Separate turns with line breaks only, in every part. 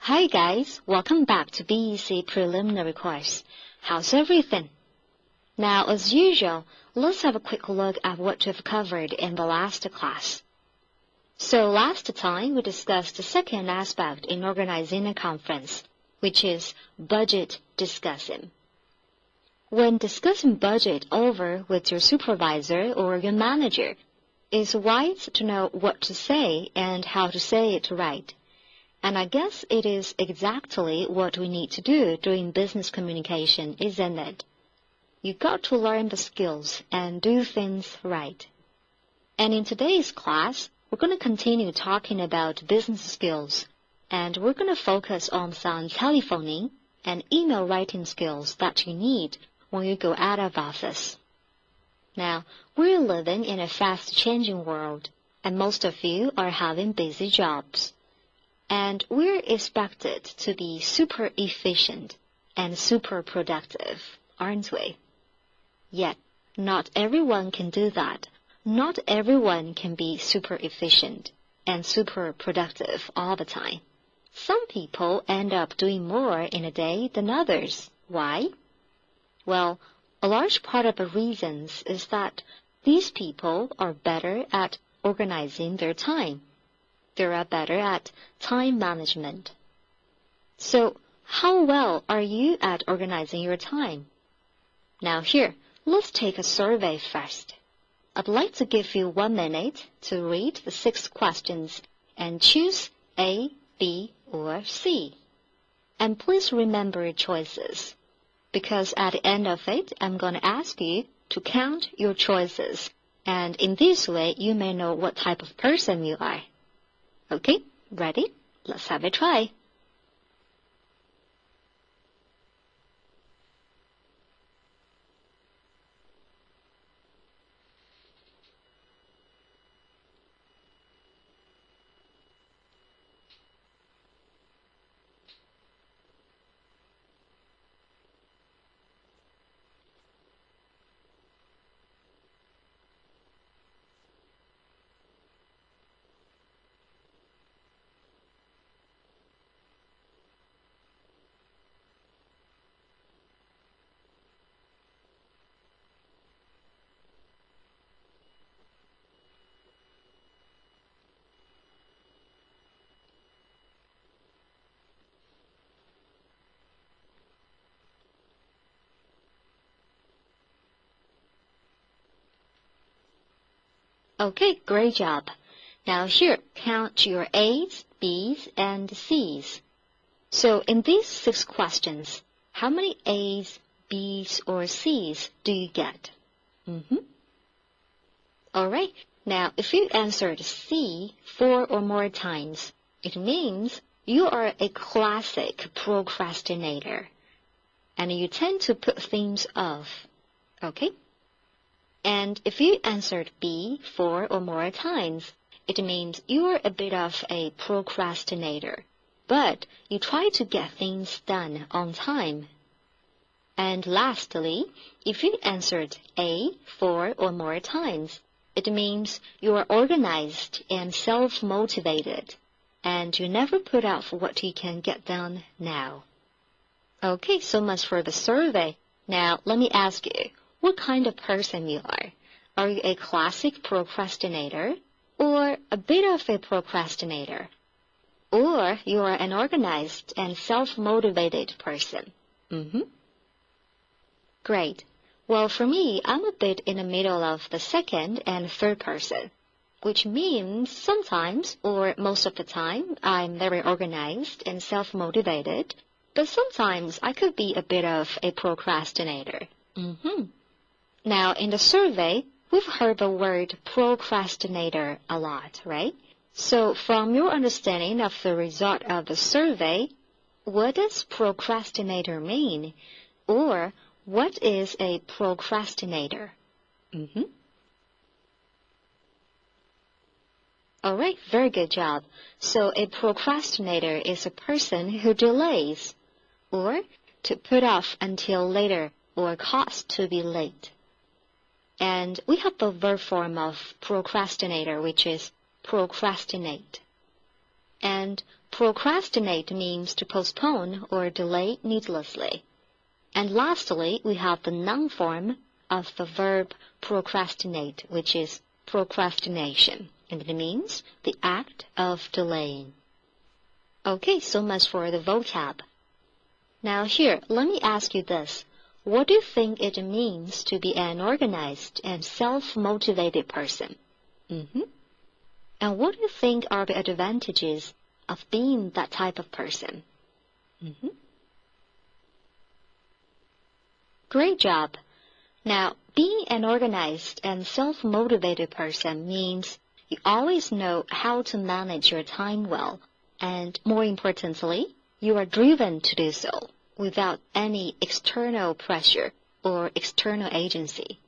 Hi guys, welcome back to BEC Preliminary Course. How's everything? Now, as usual, let's have a quick look at what we've covered in the last class. So last time we discussed the second aspect in organizing a conference, which is budget discussing. When discussing budget over with your supervisor or your manager, it's wise to know what to say and how to say it right. And I guess it is exactly what we need to do during business communication, isn't it? You got to learn the skills and do things right. And in today's class, we're going to continue talking about business skills, and we're going to focus on some telephoning and email writing skills that you need when you go out of office. Now, we're living in a fast-changing world, and most of you are having busy jobs. And we're expected to be super efficient and super productive, aren't we? Yet, not everyone can do that. Not everyone can be super efficient and super productive all the time. Some people end up doing more in a day than others. Why? Well, a large part of the reasons is that these people are better at organizing their time. They are better at time management. So, how well are you at organizing your time? Now here, let's take a survey first. I'd like to give you 1 minute to read the 6 questions and choose A, B, or C. And please remember your choices, because at the end of it, I'm going to ask you to count your choices. And in this way, you may know what type of person you are. Okay, ready? Let's have a try. Okay, great job. Now here, count your A's, B's, and C's. So in these 6 questions, how many A's, B's, or C's do you get? Alright, now if you answered C 4 or more times, it means you are a classic procrastinator, and you tend to put things off, okay? And if you answered B 4 or more times, it means you're a bit of a procrastinator, but you try to get things done on time. And lastly, if you answered A 4 or more times, it means you are organized and self-motivated, and you never put off what you can get done now. Okay, so much for the survey. Now, let me ask you, what kind of person you are? Are you a classic procrastinator or a bit of a procrastinator? Or you are an organized and self-motivated person? Great. Well, for me, I'm a bit in the middle of the second and third person, which means sometimes, or most of the time, I'm very organized and self-motivated, but sometimes I could be a bit of a procrastinator. Now, in the survey, we've heard the word procrastinator a lot, right? So from your understanding of the result of the survey, what does procrastinator mean? Or what is a procrastinator? Alright, very good job. So a procrastinator is a person who delays, or to put off until later, or cause to be late. And we have the verb form of procrastinator, which is procrastinate. And procrastinate means to postpone or delay needlessly. And lastly, we have the noun form of the verb procrastinate, which is procrastination, and it means the act of delaying. Okay, so much for the vocab. Now here, let me ask you this. What do you think it means to be an organized and self-motivated person? And what do you think are the advantages of being that type of person? Great job. Now, being an organized and self-motivated person means you always know how to manage your time well, and more importantly, you are driven to do so without any external pressure or external agency.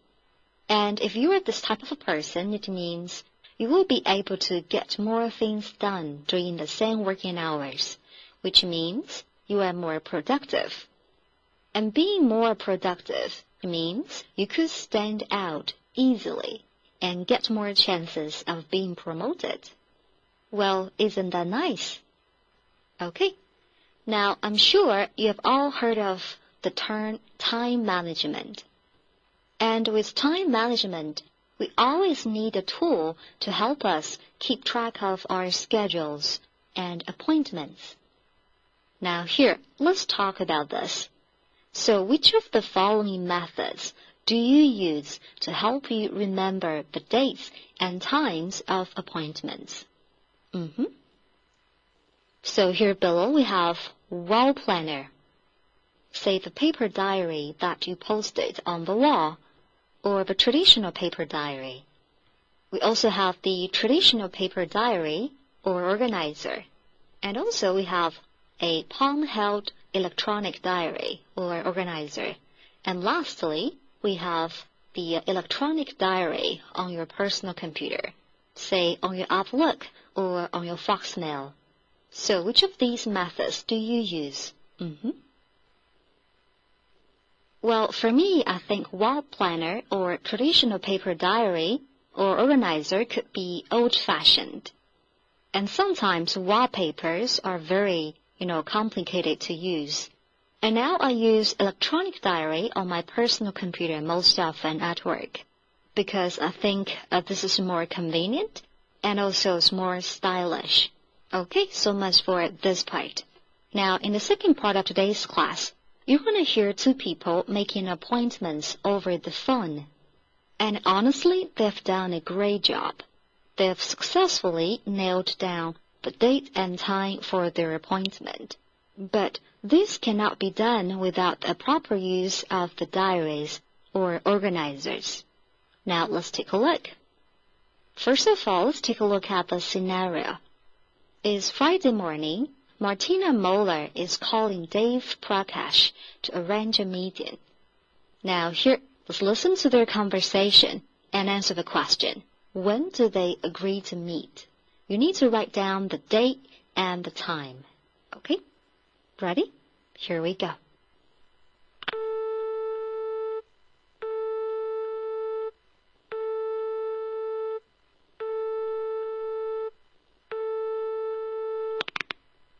And if you are this type of a person, it means you will be able to get more things done during the same working hours, which means you are more productive. And being more productive means you could stand out easily and get more chances of being promoted. Well, isn't that nice? Okay. Now, I'm sure you have all heard of the term time management. And with time management, we always need a tool to help us keep track of our schedules and appointments. Now here, let's talk about this. So which of the following methods do you use to help you remember the dates and times of appointments? So here below we have wall planner, say the paper diary that you posted on the wall, or the traditional paper diary. We also have the traditional paper diary or organizer, and also we have a palm-held electronic diary or organizer. And lastly, we have the electronic diary on your personal computer, say on your Outlook or on your Foxmail. So which of these methods do you use? Well, for me, I think wall planner or traditional paper diary or organizer could be old-fashioned. And sometimes wallpapers are very, complicated to use. And now I use electronic diary on my personal computer most often at work, because I think this is more convenient and also it's more stylish. Okay, so much for this part. Now, in the second part of today's class, you're going to hear two people making appointments over the phone. And honestly, they've done a great job. They've successfully nailed down the date and time for their appointment. But this cannot be done without a proper use of the diaries or organizers. Now, let's take a look. First of all, let's take a look at the scenario. It's Friday morning. Martina Moeller is calling Dave Prakash to arrange a meeting. Now here, let's listen to their conversation and answer the question. When do they agree to meet? You need to write down the date and the time. Okay? Ready? Here we go.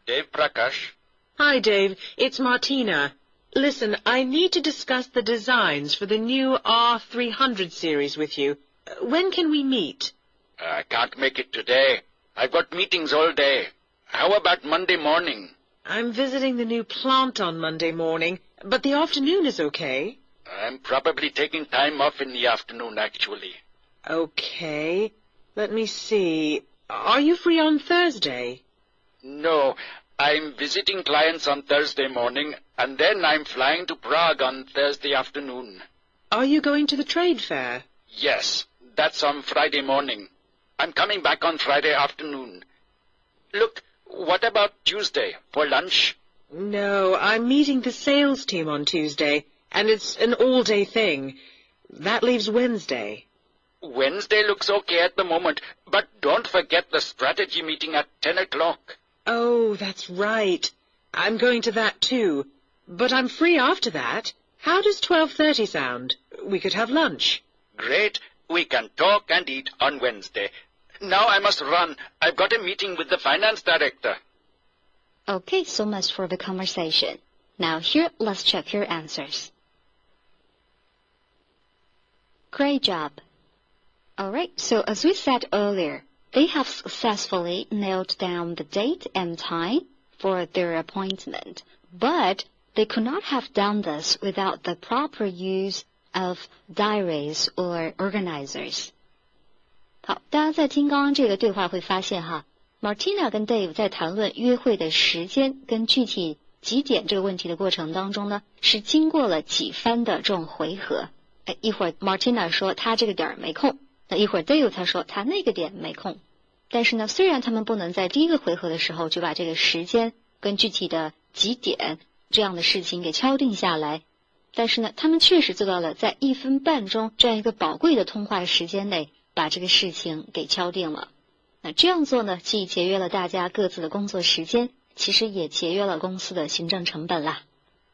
Dave Prakash.
Hi, Dave. It's Martina. Listen, I need to discuss the designs for the new R300 series with you. When can we meet?
I can't make it today. I've got meetings all day. How about Monday morning?
I'm visiting the new plant on Monday morning, but the afternoon is okay.
I'm probably taking time off in the afternoon, actually.
Okay. Let me see. Are you free on Thursday?
No, I'm visiting clients on Thursday morning, and then I'm flying to Prague on Thursday afternoon.
Are you going to the trade fair?
Yes, that's on Friday morning. I'm coming back on Friday afternoon. Look, what about Tuesday, for lunch?
No, I'm meeting the sales team on Tuesday, and it's an all-day thing. That leaves Wednesday.
Wednesday looks okay at the moment, but don't forget the strategy meeting at 10 o'clock.
Oh, that's right. I'm going to that too. But I'm free after that. How does 12:30 sound? We could have lunch.
Great. We can talk and eat on Wednesday. Now I must run. I've got a meeting with the finance director.
Okay, so much for the conversation. Now here, let's check your answers. Great job. Alright, so as we said earlier, they have successfully nailed down the date and time for their appointment, but they could not have done this without the proper use of diaries or organizers. 好，大家在听刚刚这个对话会发现哈 ，Martina 跟 Dave 在谈论约会的时间跟具体几点这个问题的过程当中呢，是经过了几番的这种回合。一会儿 Martina 说她这个点没空，那一会儿 Dave 他说他那个点没空。但是呢，虽然他们不能在第一个回合的时候就把这个时间跟具体的几点这样的事情给敲定下来，但是呢，他们确实做到了在1分半钟这样一个宝贵的通话时间内把这个事情给敲定了。那这样做呢，既节约了大家各自的工作时间，其实也节约了公司的行政成本啦。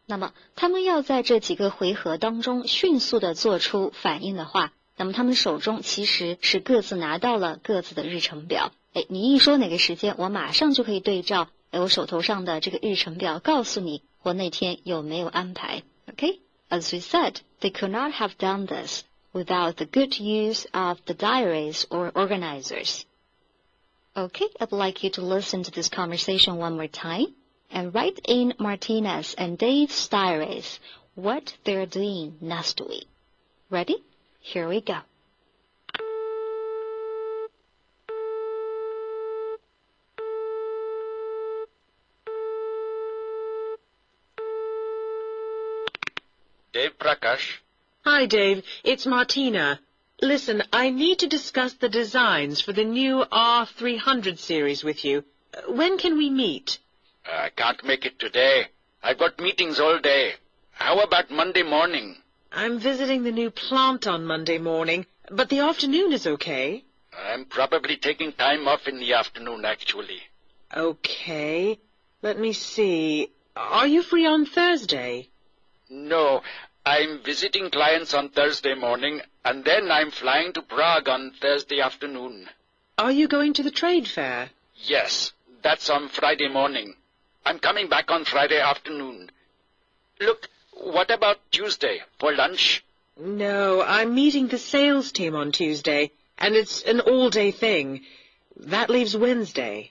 那么他们要在这几个回合当中迅速的做出反应的话，那么他们手中其实是各自拿到了各自的日程表。你一说哪个时间，我马上就可以对照我手头上的这个日程表告诉你我那天有没有安排。Okay? As we said, they could not have done this without the good use of the diaries or organizers. Okay, I'd like you to listen to this conversation one more time and write in Martina's and Dave's diaries what they're doing next week. Ready? Here we go.
Dave Prakash.
Hi, Dave. It's Martina. Listen, I need to discuss the designs for the new R300 series with you. When can we meet?
I can't make it today. I've got meetings all day. How about Monday morning?
I'm visiting the new plant on Monday morning, but the afternoon is okay.
I'm probably taking time off in the afternoon, actually.
Okay. Let me see. Are you free on Thursday?
No, I'm visiting clients on Thursday morning, and then I'm flying to Prague on Thursday afternoon.
Are you going to the trade fair?
Yes, that's on Friday morning. I'm coming back on Friday afternoon. Look, what about Tuesday, for lunch?
No, I'm meeting the sales team on Tuesday, and it's an all-day thing. That leaves Wednesday.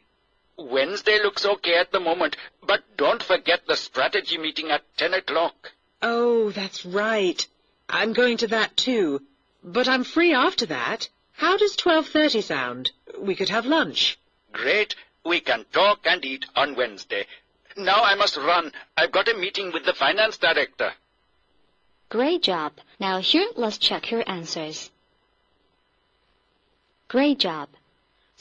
Wednesday looks okay at the moment, but don't forget the strategy meeting at 10 o'clock.
Oh, that's right. I'm going to that too. But I'm free after that. How does 12:30 sound? We could have lunch.
Great. We can talk and eat on Wednesday. Now I must run. I've got a meeting with the finance director.
Great job. Now here, let's check your answers. Great job.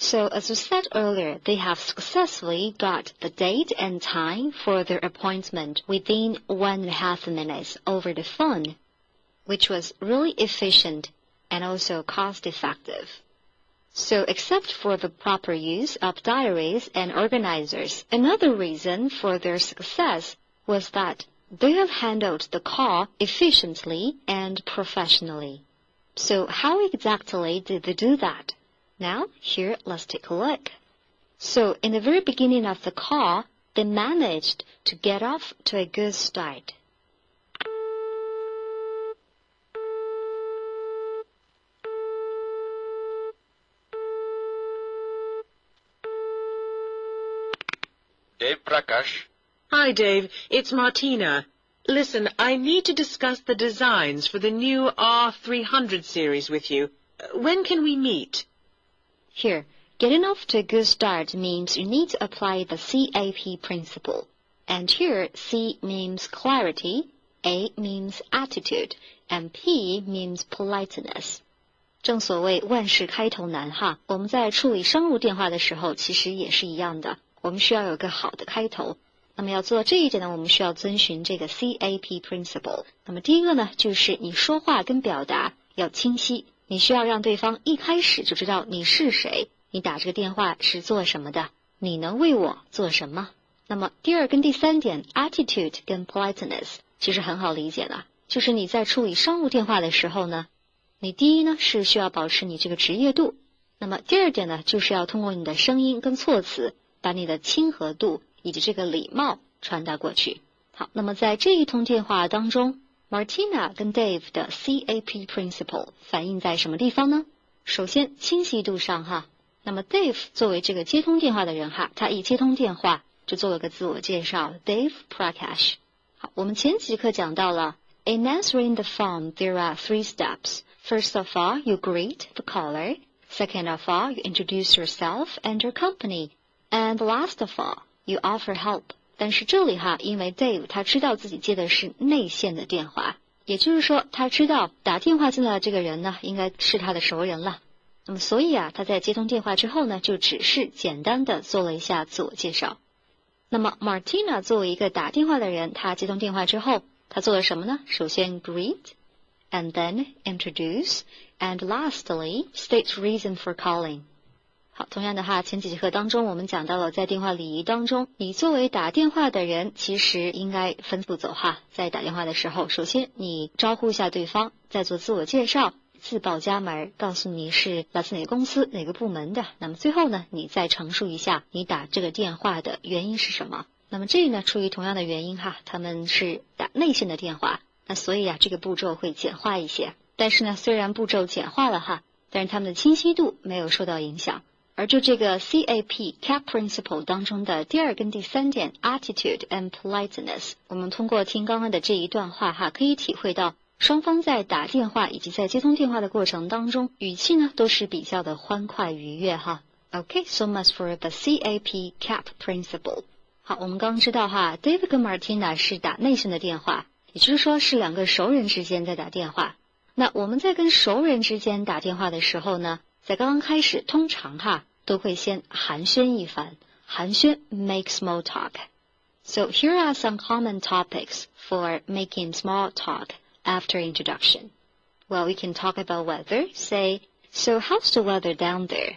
So as we said earlier, they have successfully got the date and time for their appointment within 1.5 minutes over the phone, which was really efficient and also cost-effective. So except for the proper use of diaries and organizers, another reason for their success was that they have handled the call efficiently and professionally. So how exactly did they do that? Now, here, let's take a look. So in the very beginning of the call, they managed to get off to a good start.
Dave Prakash.
Hi, Dave. It's Martina. Listen, I need to discuss the designs for the new R300 series with you. When can we meet?
Here, getting off to a good start means you need to apply the CAP principle. And here, C means clarity, A means attitude, and P means politeness. 正所谓万事开头难哈，我们在处理商务电话的时候，其实也是一样的。我们需要有个好的开头。那么要做到这一点呢，我们需要遵循这个 CAP principle。那么第一个呢，就是你说话跟表达要清晰。你需要让对方一开始就知道你是谁，你打这个电话是做什么的，你能为我做什么。那么第二跟第三点 attitude 跟 politeness 其实很好理解了，就是你在处理商务电话的时候呢，你第一呢是需要保持你这个职业度，那么第二点呢就是要通过你的声音跟措辞把你的亲和度以及这个礼貌传达过去。好，那么在这一通电话当中 Martina 跟 Dave 的 CAP principle 反映在什么地方呢？首先清晰度上哈，那么 Dave 作为这个接通电话的人哈，他一接通电话就做了个自我介绍 Dave Prakash。 好，我们前几课讲到了 In answering the phone there are 3 steps. First of all, you greet the caller. Second of all, you introduce yourself and your company. And last of all, you offer help. 但是这里哈，因为 Dave 他知道自己接的是内线的电话，也就是说他知道打电话进来的这个人呢应该是他的熟人了。那么所以啊，他在接通电话之后呢，就只是简单的做了一下自我介绍。那么 Martina 作为一个打电话的人，他接通电话之后他做了什么呢？首先 greet, and then introduce, and lastly state reason for calling。好，同样的哈，前几节课当中我们讲到了在电话礼仪当中，你作为打电话的人其实应该分步走哈。在打电话的时候，首先你招呼一下对方，再做自我介绍，自报家门，告诉你是来自哪个公司哪个部门的。那么最后呢，你再陈述一下你打这个电话的原因是什么。那么这里呢，出于同样的原因哈，他们是打内线的电话，那所以啊这个步骤会简化一些。但是呢，虽然步骤简化了哈，但是他们的清晰度没有受到影响。而就这个 CAP principle 当中的第2跟第3点 attitude and politeness， 我们通过听刚刚的这一段话哈，可以体会到双方在打电话以及在接通电话的过程当中，语气呢都是比较的欢快愉悦哈。Okay, so much for the CAP principle。 好，我们刚刚知道哈 David 跟 Martina 是打内线的电话，也就是说是2个熟人之间在打电话。那我们在跟熟人之间打电话的时候呢，在刚刚开始通常哈都会先寒暄一番，寒暄 make small talk. So here are some common topics for making small talk after introduction. Well, we can talk about weather, say, so how's the weather down there?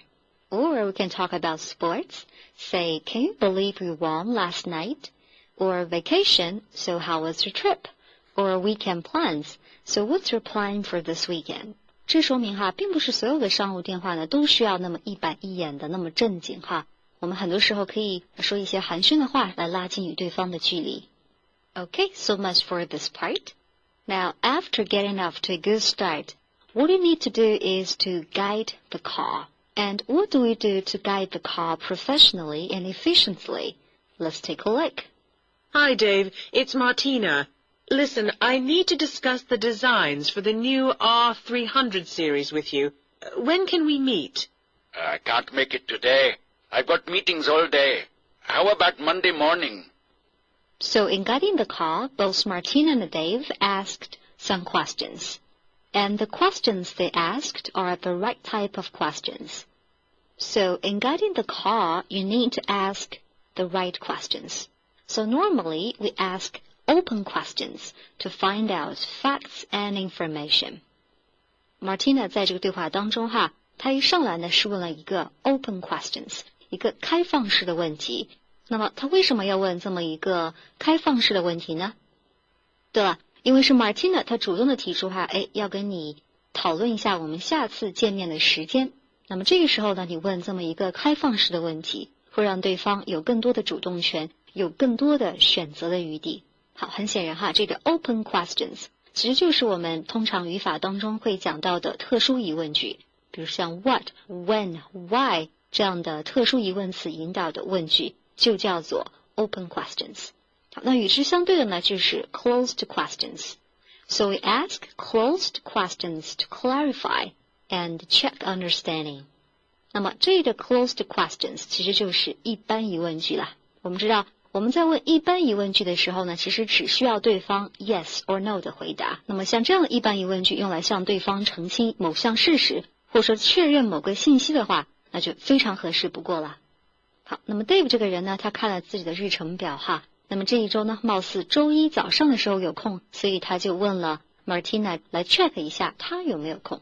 Or we can talk about sports, say, can you believe we won last night? Or vacation, so how was your trip? Or weekend plans, so what's your plan for this weekend?这说明哈，并不是所有的商务电话呢都需要那么一板一眼的那么正经哈。我们很多时候可以说一些寒暄的话来拉近与对方的距离。Okay, so much for this part. Now, after getting off to a good start, what you need to do is to guide the call. And what do we do to guide the call professionally and efficiently? Let's take a look.
Hi, Dave. It's Martina. Listen, I need to discuss the designs for the new R300 series with you. When can we meet?
I can't make it today. I've got meetings all day. How about Monday morning?
So in guiding the call, both Martina and Dave asked some questions. And the questions they asked are the right type of questions. So in guiding the call, you need to ask the right questions. So normally we ask open questions to find out facts and information. Martina 在这个对话当中哈，她一上来呢是问了一个 open questions， 一个开放式的问题。那么她为什么要问这么一个开放式的问题呢？对了，因为是 Martina 她主动的提出哈，要跟你讨论一下我们下次见面的时间。那么这个时候呢，你问这么一个开放式的问题，会让对方有更多的主动权，有更多的选择的余地。好，很显然哈，这个 open questions 其实就是我们通常语法当中会讲到的特殊疑问句，比如像 what, when, why 这样的特殊疑问词引导的问句就叫做 open questions。 好，那与之相对的呢就是 closed questions。 So we ask closed questions to clarify and check understanding。 那么这个 closed questions 其实就是一般疑问句啦。我们知道我们在问一般疑问句的时候呢，其实只需要对方 yes or no 的回答。那么像这样的一般疑问句用来向对方澄清某项事实，或者说确认某个信息的话，那就非常合适不过了。好，那么 Dave 这个人呢，他看了自己的日程表哈，那么这一周呢，貌似周一早上的时候有空，所以他就问了 Martina 来 check 一下他有没有空。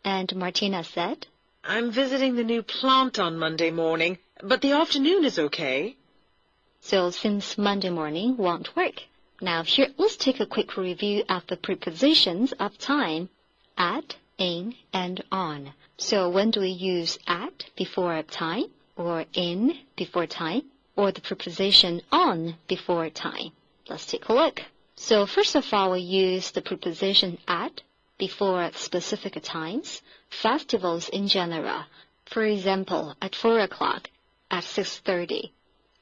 And Martina said,
I'm visiting the new plant on Monday morning, but the afternoon is okay.So
since Monday morning won't work. Now here, let's take a quick review of the prepositions of time, at, in, and on. So when do we use at before time or in before time? or the preposition on before time. Let's take a look. So first of all, we use the preposition at before specific times, festivals in general. For example, at 4 o'clock, at 6:30.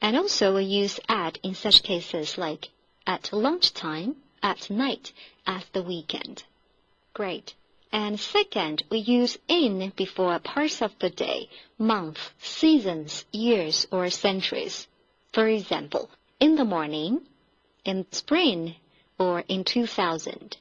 And also we use at in such cases like at lunchtime, at night, at the weekend. Great. And second, we use in before parts of the day, month, seasons, years, or centuries. For example, in the morning, in spring, or in 2000.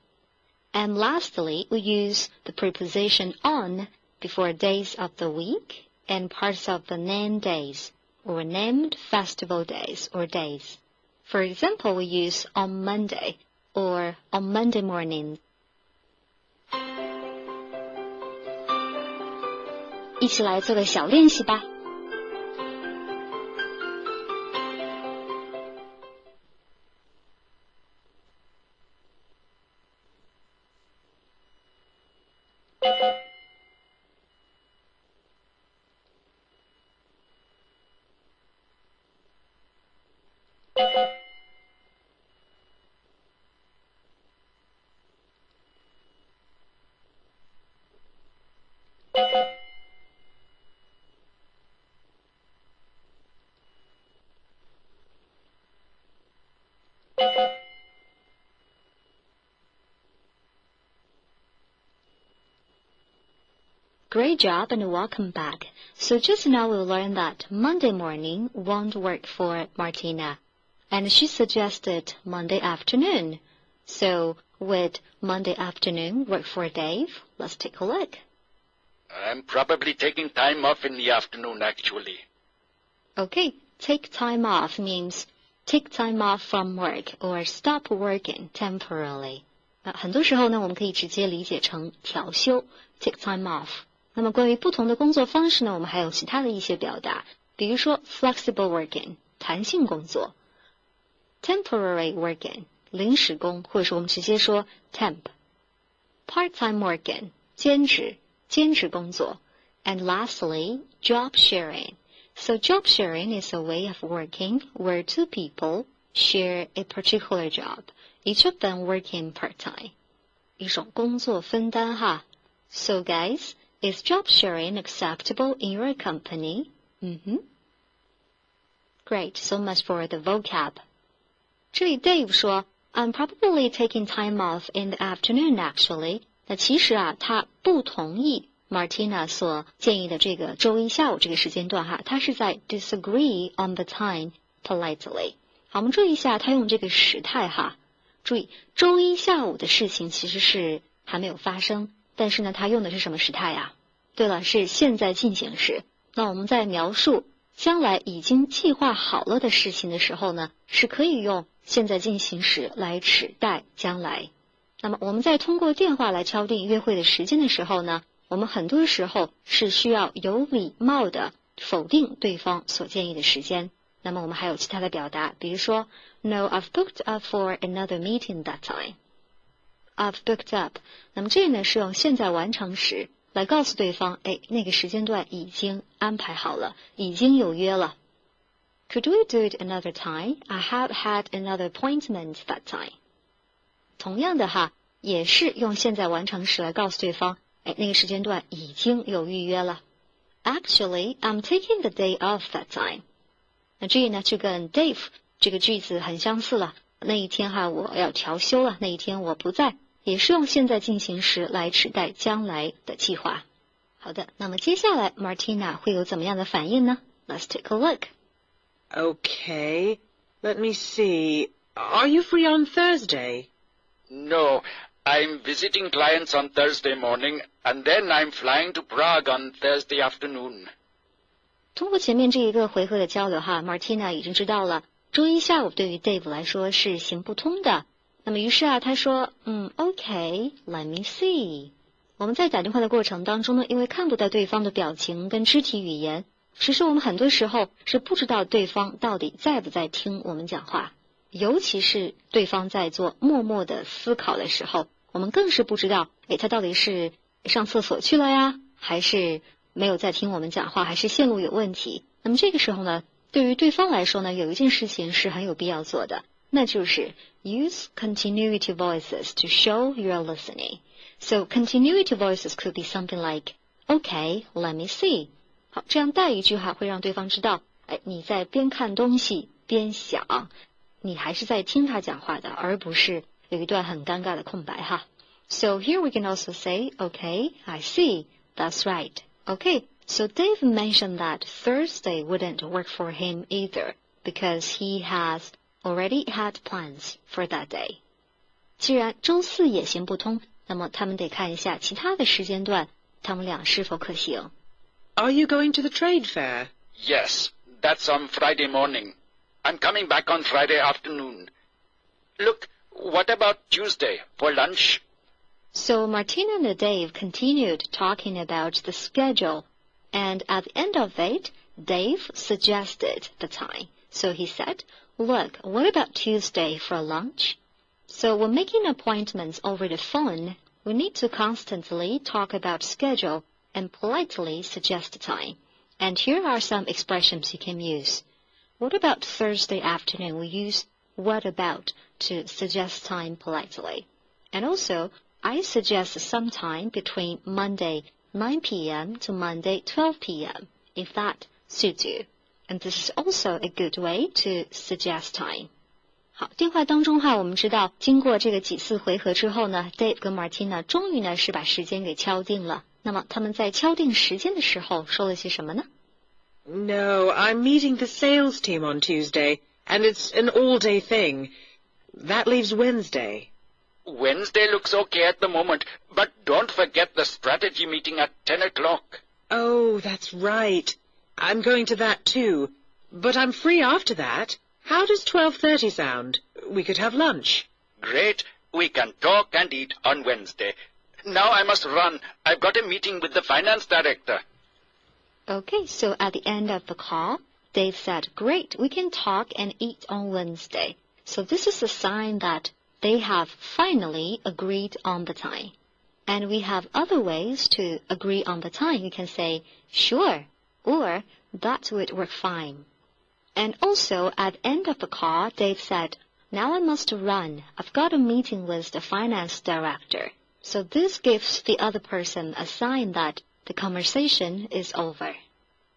And lastly, we use the preposition on before days of the week and parts of the named days, or named festival days or days. For example, we use on Monday, or on Monday morning. 一起来做个小练习吧。Great job and welcome back. So just now we learned that Monday morning won't work for Martina, and she suggested Monday afternoon. So would Monday afternoon work for Dave? Let's take a look.
I'm probably taking time off in the afternoon, actually.
Okay, take time off means take time off from work or stop working temporarily. 很多时候呢，我们可以直接理解成调休 take time off。那么关于不同的工作方式呢，我们还有其他的一些表达，比如说 flexible working 弹性工作， temporary working 临时工，或者是我们直接说 temp， part-time working 兼职工作， and lastly job sharing. So job sharing is a way of working where two people share a particular job, each of them working part-time. 一种工作分担哈。So guys,Is job sharing acceptable in your company? Great, so much for the vocab. 这里 Dave 说 I'm probably taking time off in the afternoon actually. 那其实啊，他不同意 Martina 所建议的这个周一下午这个时间段哈，他是在 disagree on the time politely. 好，我们注意一下他用这个时态哈。注意，周一下午的事情其实是还没有发生。但是呢，它用的是什么时态呀？对了，是现在进行时。那我们在描述将来已经计划好了的事情的时候呢，是可以用现在进行时来指代将来。那么我们在通过电话来敲定约会的时间的时候呢，我们很多时候是需要有礼貌的否定对方所建议的时间。那么我们还有其他的表达，比如说 No, I've booked up for another meeting that time.I've booked up. 那么这呢是用现在完成时来告诉对方，那个时间段已经安排好了，已经有约了。Could we do it another time? I have had another appointment that time. 同样的哈，也是用现在完成时来告诉对方，那个时间段已经有预约了。Actually, I'm taking the day off that time. 那这呢就跟 Dave 这个句子很相似了。那一天哈，我要调休了，那一天我不在。也是用现在进行时来指代将来的计划。好的，那么接下来 Martina 会有怎么样的反应呢？ Let's take a look.
Okay, let me see. Are you free on Thursday?
No, I'm visiting clients on Thursday morning, and then I'm flying to Prague on Thursday afternoon.
通过前面这一个回合的交流哈 ，Martina 已经知道了，周一下午对于 Dave 来说是行不通的。那么于是啊，他说，OK, let me see. 我们在打电话的过程当中呢，因为看不到对方的表情跟肢体语言，其实我们很多时候是不知道对方到底在不在听我们讲话，尤其是对方在做默默的思考的时候，我们更是不知道，他到底是上厕所去了呀，还是没有在听我们讲话，还是线路有问题。那么这个时候呢，对于对方来说呢，有一件事情是很有必要做的，那就是 use continuity voices to show you're listening. So continuity voices could be something like, okay, let me see. 好，这样带一句话会让对方知道，你在边看东西边想，你还是在听他讲话的，而不是有一段很尴尬的空白哈。So here we can also say, okay, I see, that's right. Okay, so Dave mentioned that Thursday wouldn't work for him either because he has already had plans for that day. 既然周四也行不通，那么他们得看一下其他的时间段，他们俩是否可行。
Are you going to the trade fair?
Yes, that's on Friday morning. I'm coming back on Friday afternoon. Look, what about Tuesday for lunch?
So Martina and Dave continued talking about the schedule, and at the end of it, Dave suggested the time. So he said, look, what about Tuesday for lunch? So when making appointments over the phone, we need to constantly talk about schedule and politely suggest the time. And here are some expressions you can use. What about Thursday afternoon? We use what about to suggest time politely. And also, I suggest some time between Monday 9 p.m. to Monday 12 p.m. if that suits you. And this is also a good way to suggest time. 好，电话当中我们知道经过这个几次回合之后呢 Dave 跟 Martina 终于呢是把时间给敲定了。那么他们在敲定时间的时候说了些什么呢？
No, I'm meeting the sales team on Tuesday, and it's an all-day thing. That leaves Wednesday.
Wednesday looks okay at the moment, but don't forget the strategy meeting at 10 o'clock.
Oh, that's right. I'm going to that too. But I'm free after that. How does 12:30 sound? We could have lunch.
Great. We can talk and eat on Wednesday. Now I must run. I've got a meeting with the finance director.
Okay, so at the end of the call, Dave said, great, we can talk and eat on Wednesday. So this is a sign that they have finally agreed on the time. And we have other ways to agree on the time. You can say, sure, or that would work fine. And also, at the end of the call, Dave said, now I must run. I've got a meeting with the finance director. So this gives the other person a sign that the conversation is over.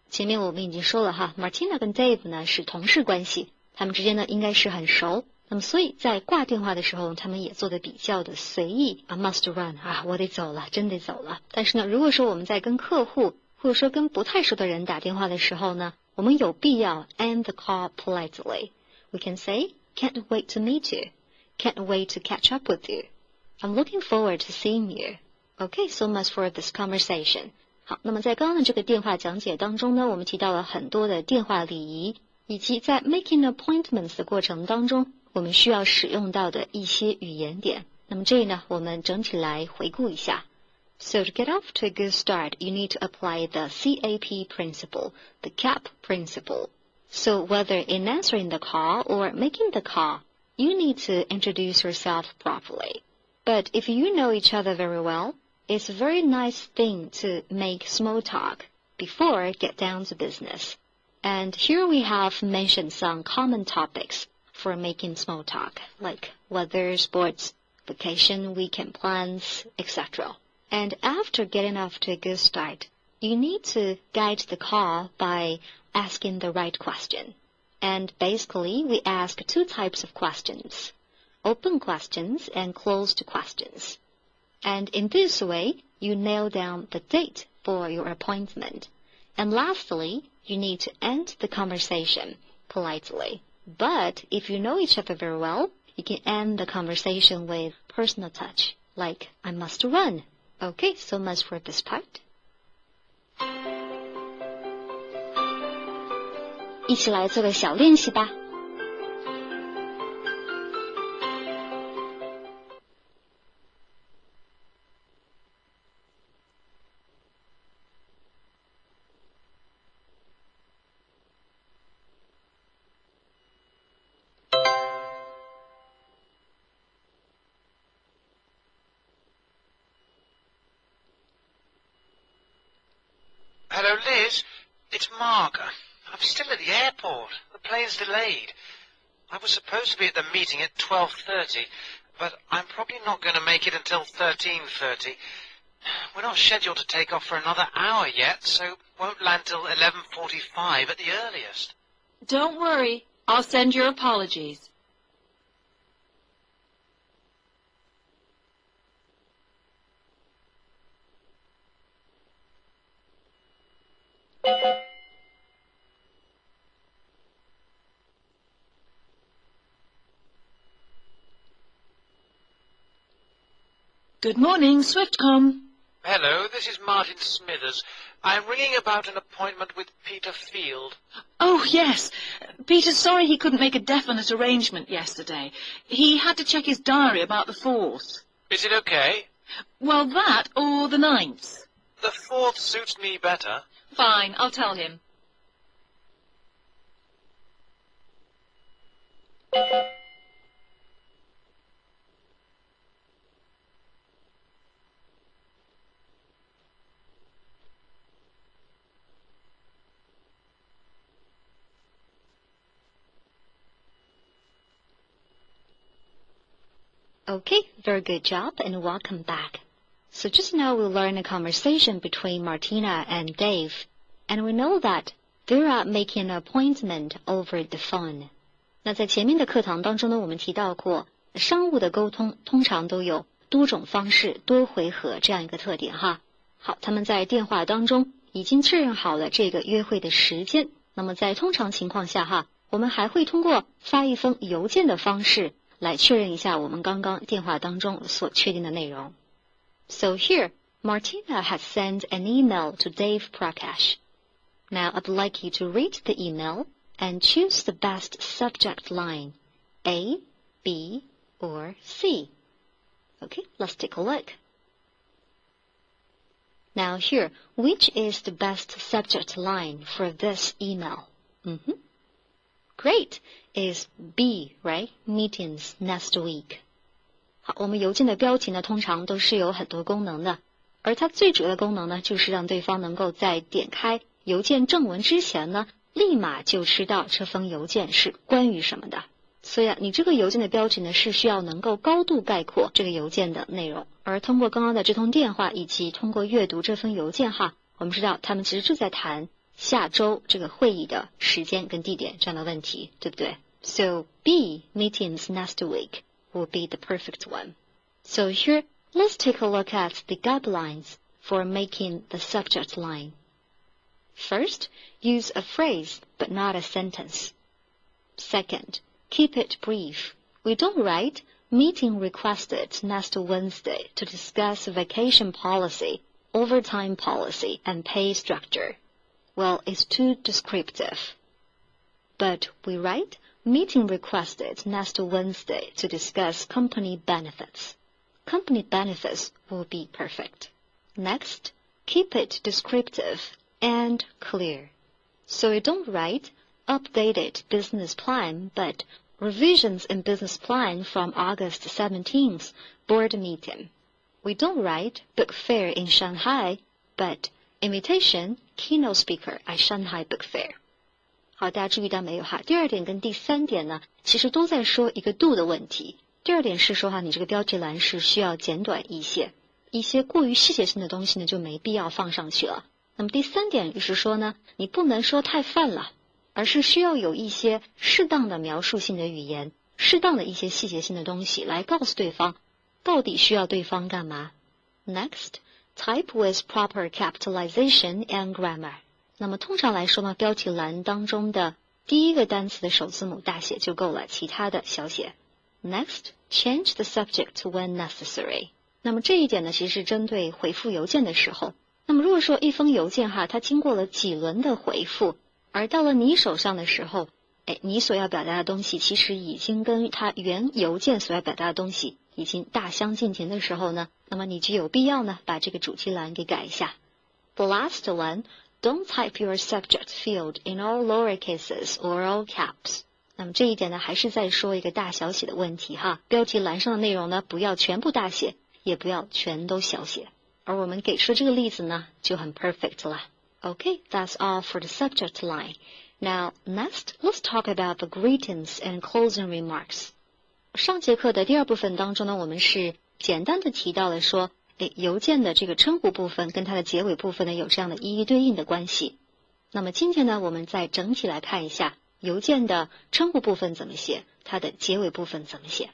前面我们已经说了哈 Martina 跟 Dave 呢是同事关系，他们之间呢应该是很熟。那么所以在挂电话的时候，他们也做得比较的随意。I must run 我得走了，真得走了。但是呢，如果说我们在跟客户或者说跟不太熟的人打电话的时候呢，我们有必要 end the call politely. We can say, can't wait to meet you. Can't wait to catch up with you. I'm looking forward to seeing you. Okay, so much for this conversation. 好，那么在刚刚的这个电话讲解当中呢，我们提到了很多的电话礼仪，以及在 making appointments 的过程当中，我们需要使用到的一些语言点。那么这里呢，我们整体来回顾一下。So to get off to a good start, you need to apply the CAP principle, the CAP principle. So whether in answering the call or making the call, you need to introduce yourself properly. But if you know each other very well, it's a very nice thing to make small talk before get down to business. And here we have mentioned some common topics for making small talk, like weather, sports, vacation, weekend plans, etc. And after getting off to a good start, you need to guide the call by asking the right question. And basically, we ask two types of questions, open questions and closed questions. And in this way, you nail down the date for your appointment. And lastly, you need to end the conversation politely. But if you know each other very well, you can end the conversation with personal touch, like, I must run. Okay, so much for this part. 一起来做个小练习吧。
Hello, Liz. It's Mark.
I'm still at the airport. The plane's delayed. I was supposed to be at the meeting at 12:30, but I'm probably not going to make it until 13:30. We're not scheduled to take off for another hour yet, so won't land till 11:45 at the earliest.
Don't worry. I'll send your apologies. Good morning, Swiftcom.
Hello, this is Martin Smithers. I'm ringing about an appointment with Peter Field.
Oh, yes. Peter's sorry he couldn't make a definite arrangement yesterday. He had to check his diary about the 4th.
Is it okay?
Well, that or the 9th.
The 4th suits me better.
Fine, I'll tell him.
Okay, very good job and welcome back. So just now we learned a conversation between Martina and Dave, and we know that they are making an appointment over the phone. 那在前面的课堂当中呢，我们提到过，商务的沟通通常都有多种方式、多回合这样一个特点哈。好，他们在电话当中已经确认好了这个约会的时间。那么在通常情况下哈，我们还会通过发一封邮件的方式来确认一下我们刚刚电话当中所确定的内容。So here, Martina has sent an email to Dave Prakash. Now I'd like you to read the email and choose the best subject line, A, B, or C. Okay, let's take a look. Now here, which is the best subject line for this email? Great, is B, right? Meetings next week. 好，我们邮件的标题呢，通常都是有很多功能的，而它最主要的功能呢，就是让对方能够在点开邮件正文之前呢，立马就知道这封邮件是关于什么的。所以你这个邮件的标题呢，是需要能够高度概括这个邮件的内容。而通过刚刚的这通电话，以及通过阅读这封邮件哈，我们知道他们其实就在谈下周这个会议的时间跟地点这样的问题，对不对？ So B, meetings next week, will be the perfect one. So here, let's take a look at the guidelines for making the subject line. First, use a phrase, but not a sentence. Second, keep it brief. We don't write, meeting requested next Wednesday to discuss vacation policy, overtime policy, and pay structure. Well, it's too descriptive. But we write, meeting requested next Wednesday to discuss company benefits. Company benefits will be perfect. Next, keep it descriptive and clear. So you don't write updated business plan, but revisions in business plan from August 17th board meeting. We don't write book fair in Shanghai, but invitation keynote speaker at Shanghai Book Fair. 好，大家注意到没有哈？第二点跟第三点呢，其实都在说一个度的问题。第二点是说哈，你这个标题栏是需要简短一些，一些过于细节性的东西呢就没必要放上去了。那么第三点就是说呢，你不能说太泛了，而是需要有一些适当的描述性的语言，适当的一些细节性的东西来告诉对方，到底需要对方干嘛。Next, type with proper capitalization and grammar. 那么通常来说呢，标题栏当中的第一个单词的首字母大写就够了，其他的小写。Next, change the subject when necessary. 那么这一点呢，其实是针对回复邮件的时候。那么如果说一封邮件哈，它经过了几轮的回复，而到了你手上的时候，你所要表达的东西其实已经跟它原邮件所要表达的东西已经大相径庭的时候呢，那么你就有必要呢把这个主题栏给改一下。The last one, don't type your subject field in all lower cases or all caps. 那么这一点呢，还是在说一个大小写的问题哈。标题栏上的内容呢，不要全部大写，也不要全都小写。而我们给出这个例子呢，就很 perfect 了。Okay, that's all for the subject line. Now, next, let's talk about the greetings and closing remarks. 上节课的第二部分当中呢，我们是简单的提到了说，邮件的这个称呼部分跟它的结尾部分呢有这样的一一对应的关系。那么今天呢，我们再整体来看一下邮件的称呼部分怎么写，它的结尾部分怎么写。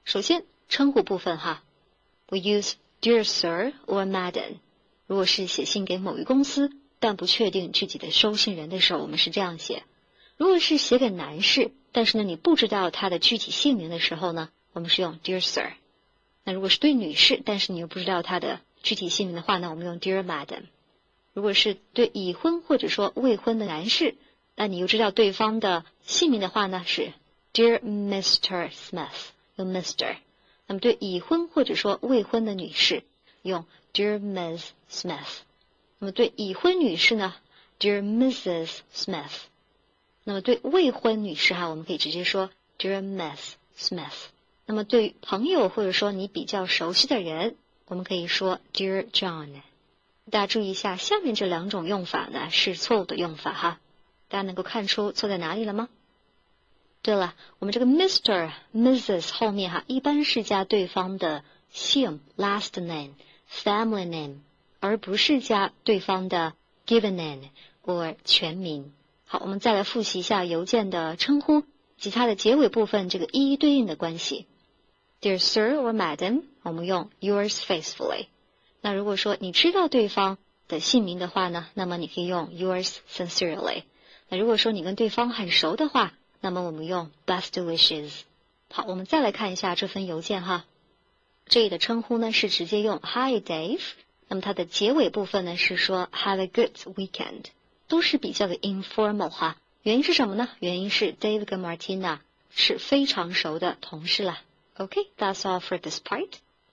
首先，称呼部分哈 ，we use Dear Sir or Madam。如果是写信给某一公司，但不确定具体的收信人的时候，我们是这样写。如果是写给男士，但是呢你不知道他的具体姓名的时候呢，我们是用 Dear Sir。那如果是对女士，但是你又不知道他的具体姓名的话呢，我们用 Dear Madam。如果是对已婚或者说未婚的男士，那你又知道对方的姓名的话呢，是 Dear Mr. Smith， 用 Mr。那么对已婚或者说未婚的女士，用 Dear Ms. Smith。那么对已婚女士呢 ，Dear Mrs. Smith。那么对未婚女士哈，我们可以直接说 Dear Miss Smith。那么对朋友或者说你比较熟悉的人，我们可以说 Dear John。大家注意一下，下面这两种用法呢是错误的用法哈。大家能够看出错在哪里了吗？对了，我们这个 Mr. Mrs 后面哈，一般是加对方的姓 last name、family name。而不是加对方的 given name 或全名。好，我们再来复习一下邮件的称呼及它的结尾部分这个一一对应的关系。Dear Sir or Madam， 我们用 yours faithfully。那如果说你知道对方的姓名的话呢，那么你可以用 yours sincerely。那如果说你跟对方很熟的话，那么我们用 best wishes。好，我们再来看一下这份邮件哈。这里的称呼呢是直接用 Hi Dave。那么它的结尾部分呢是说 Have a good weekend， 都是比较的 informal 哈。原因是什么呢？原因是 Dave 跟 Martina 是非常熟的同事啦。Okay, that's all for this part.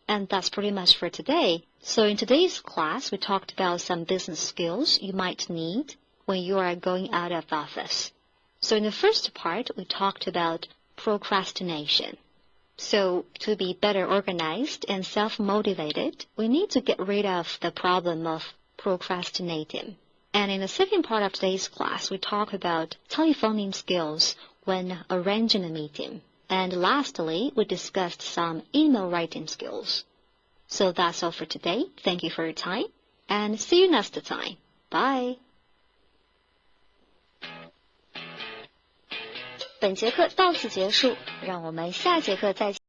And that's pretty much for today. So in today's class, we talked about some business skills you might need when you are going out of the office. So in the first part, we talked about procrastination.So, to be better organized and self-motivated, we need to get rid of the problem of procrastinating. And in the second part of today's class, we talk about telephoning skills when arranging a meeting. And lastly, we discussed some email writing skills. So that's all for today. Thank you for your time, and see you next time. Bye! 本节课到此结束，让我们下节课再见。